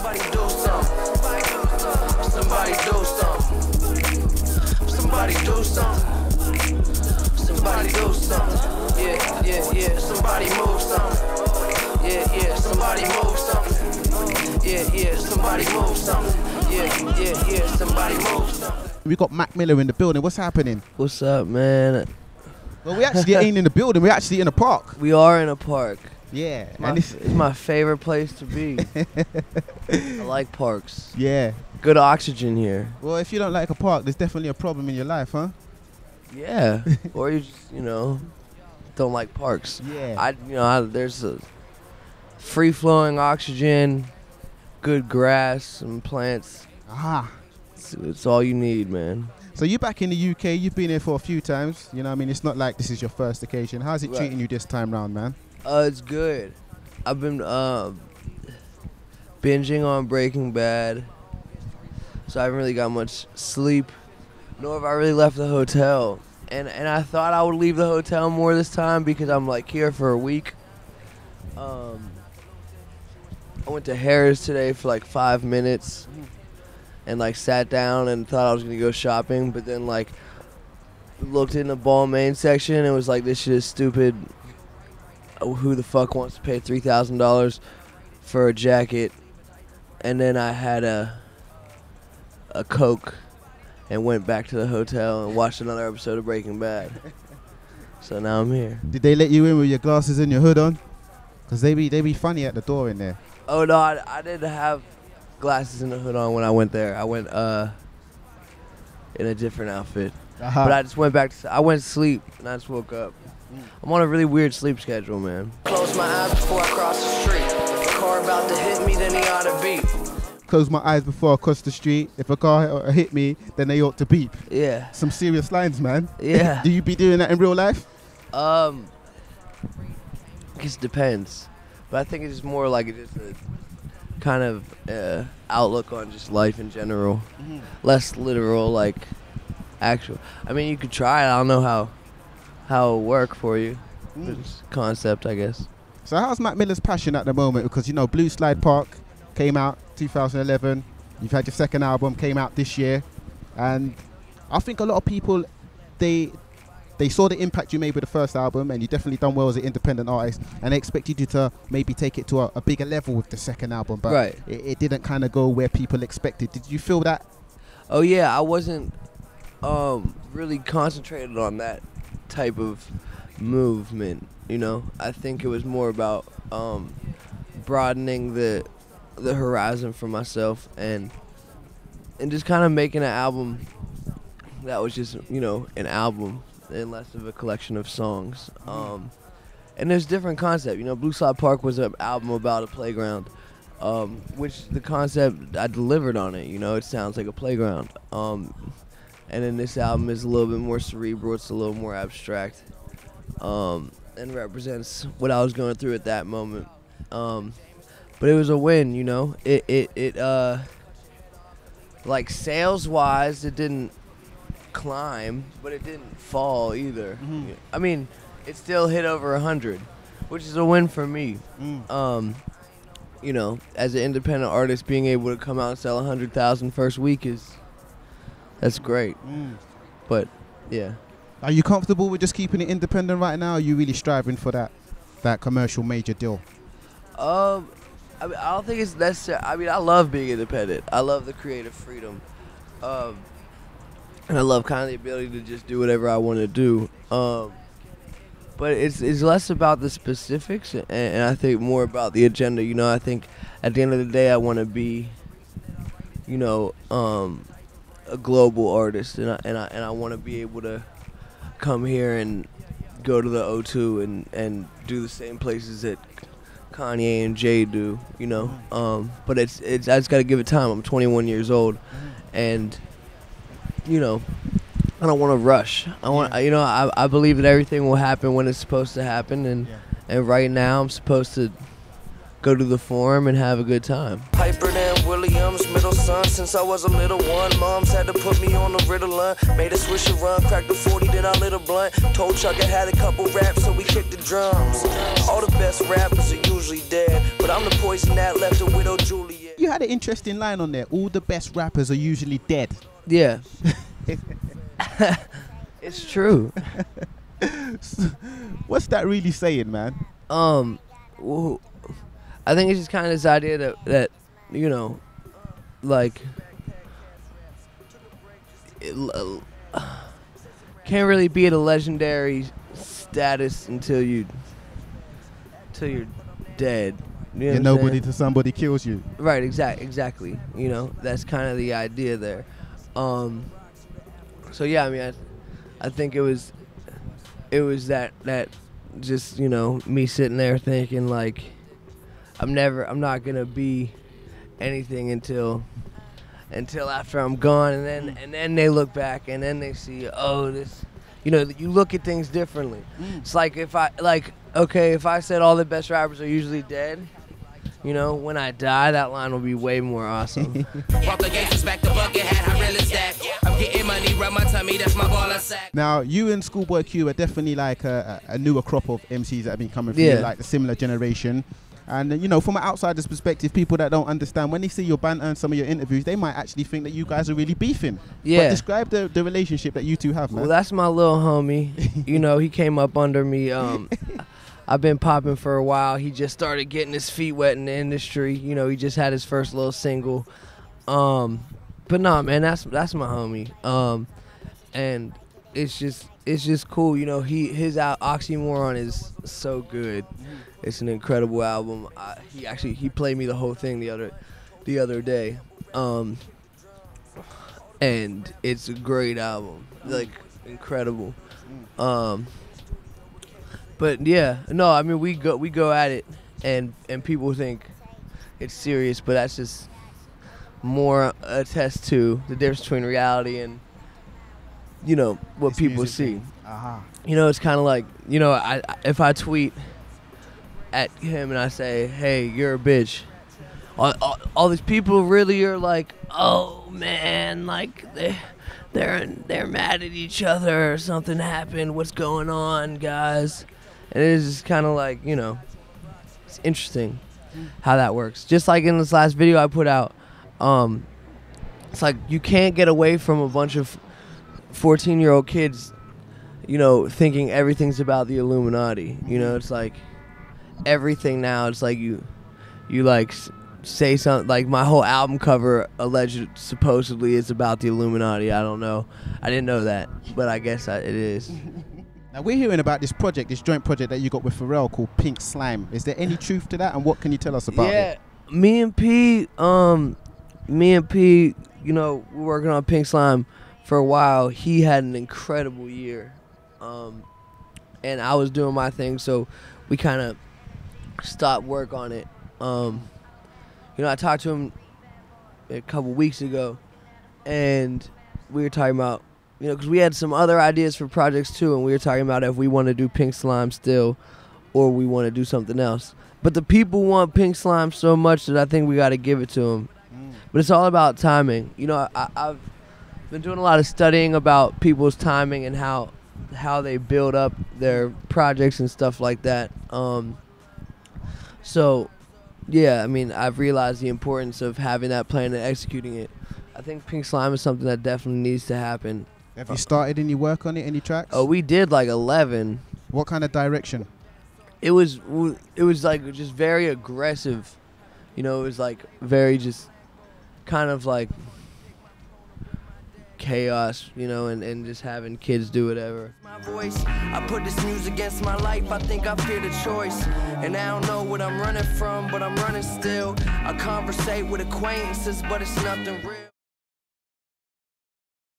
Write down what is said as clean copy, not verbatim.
Somebody do something. Somebody do something. Somebody do something. Somebody do something. Yeah, yeah, yeah. Somebody move something. Yeah, yeah. Somebody move something. Yeah, yeah. Somebody move something. Yeah, yeah, yeah. Somebody move something. We got Mac Miller in the building. What's happening? What's up, man? Well, we actually ain't in the building. We're actually in a park. We are in a park. Yeah. It's my favorite place to be. I like parks. Yeah. Good oxygen here. Well, if you don't like a park, there's definitely a problem in your life, huh? Yeah. Or you just, don't like parks. Yeah. There's a free-flowing oxygen, good grass, some plants. Aha. It's all you need, man. So you're back in the UK. You've been here for a few times. You know what I mean? It's not like this is your first occasion. How's it treating you this time round, man? It's good. I've been binging on Breaking Bad, so I haven't really got much sleep, nor have I really left the hotel. And I thought I would leave the hotel more this time because I'm like here for a week. I went to Harris today for like 5 minutes and like sat down and thought I was gonna go shopping, but then like looked in the Balmain section and was like, this shit is stupid. Who the fuck wants to pay $3,000 for a jacket? And then I had a Coke and went back to the hotel and watched another episode of Breaking Bad. So now I'm here. Did they let you in with your glasses and your hood on? Because they be funny at the door in there. Oh no, I didn't have glasses and a hood on when I went there. I went in a different outfit. But I just went back I went to sleep and I just woke up. I'm on a really weird sleep schedule, man. Close my eyes before I cross the street. If a car about to hit me, then he ought to beep. Close my eyes before I cross the street. If a car hit me, then they ought to beep. Yeah. Some serious lines, man. Yeah. Do you be doing that in real life? I guess it depends. But I think it's more like just a kind of outlook on just life in general. Less literal, like actual. I mean, you could try it. I don't know how it'll work for you. It's concept, I guess. So how's Mac Miller's passion at the moment? Because, Blue Slide Park came out 2011. You've had your second album, came out this year. And I think a lot of people, they saw the impact you made with the first album, and you definitely done well as an independent artist, and they expected you to maybe take it to a bigger level with the second album. But it didn't kind of go where people expected. Did you feel that? Oh, yeah. I wasn't really concentrated on that type of movement, I think it was more about broadening the horizon for myself and just kind of making an album that was just an album and less of a collection of songs. And there's different concept. Blue Slide Park was an album about a playground, which the concept I delivered on it. It sounds like a playground. And then this album is a little bit more cerebral. It's a little more abstract, and represents what I was going through at that moment. But it was a win, It like sales-wise, it didn't climb, but it didn't fall either. I mean, it still hit over 100, which is a win for me. As an independent artist, being able to come out and sell 100,000 first week that's great. But yeah. Are you comfortable with just keeping it independent right now? Or are you really striving for that commercial major deal? I don't think it's necessary. I mean, I love being independent. I love the creative freedom. And I love kind of the ability to just do whatever I want to do. But it's less about the specifics, and I think more about the agenda. I think at the end of the day, I want to be, a global artist, and I want to be able to come here and go to the O2 and do the same places that Kanye and Jay do, But I just gotta give it time. I'm 21 years old, and I don't want to rush. I believe that everything will happen when it's supposed to happen, and right now I'm supposed to go to the forum and have a good time. Piper than Williams, middle son, since I was a little one. Moms had to put me on the Ritalin. Made a swisher run, cracked the 40, then I lit a blunt. Told Chuck I had a couple raps, so we kicked the drums. All the best rappers are usually dead, but I'm the poison that left a widow Juliet. You had an interesting line on there. All the best rappers are usually dead. Yeah. It's true. What's that really saying, man? Well, I think it's just kind of this idea that you know, like, can't really be at a legendary status until you're dead. You know You're what I'm nobody saying? till somebody kills you. Right, exactly. You know, that's kind of the idea there. So yeah, I mean, I think it was that just, you know, me sitting there thinking like, I'm not gonna be anything until after I'm gone, and then they look back and then they see, oh, this, you know, you look at things differently. It's like if I said all the best rappers are usually dead, you know, when I die, that line will be way more awesome. Walk the gangsters back to bucket hat, I really stack. I'm getting money, rub my tummy, that's my ball I sack. Now, you and Schoolboy Q are definitely like a newer crop of MCs that have been coming through, Yeah. like the similar generation. And, you know, from an outsider's perspective, people that don't understand, when they see your banter and some of your interviews, they might actually think that you guys are really beefing. Yeah. But describe the relationship that you two have, man. Well, that's my little homie. You know, he came up under me. I've been popping for a while. He just started getting his feet wet in the industry. You know, he just had his first little single. But nah, man, that's my homie. And it's just cool. You know, his Oxymoron is so good. It's an incredible album. He played me the whole thing the other day. And it's a great album. Like, incredible. But yeah, no, I mean we go at it, and people think it's serious, but that's just more a test to the difference between reality and, you know, what This people music see. thing. Aha. You know, it's kind of like, you know, if I tweet at him and I say, "Hey, you're a bitch," all these people really are like, "Oh man, like they're mad at each other or something happened. What's going on, guys?" And it is just kind of like, you know, it's interesting how that works. Just like in this last video I put out, it's like you can't get away from a bunch of 14-year-old kids, you know, thinking everything's about the Illuminati. You know, it's like everything now. It's like you like say something like my whole album cover supposedly is about the Illuminati. I don't know. I didn't know that, but I guess it is. Now, we're hearing about this joint project that you got with Pharrell called Pink Slime. Is there any truth to that, and what can you tell us about it? Me and P, you know, we're working on Pink Slime for a while. He had an incredible year, and I was doing my thing, so we kind of stopped work on it. You know, I talked to him a couple weeks ago, and we were talking about, you know, because we had some other ideas for projects too, and we were talking about if we want to do Pink Slime still, or we want to do something else. But the people want Pink Slime so much that I think we got to give it to them. But it's all about timing. You know, I've been doing a lot of studying about people's timing and how they build up their projects and stuff like that. So, yeah, I mean, I've realized the importance of having that plan and executing it. I think Pink Slime is something that definitely needs to happen. Have you started any work on it, any tracks? Oh, we did like 11. What kind of direction? It was like just very aggressive. You know, it was like very just kind of like chaos, you know, and just having kids do whatever. My voice, I put this music against my life, I think I fear the choice. And I don't know what I'm running from, but I'm running still. I conversate with acquaintances, but it's nothing real.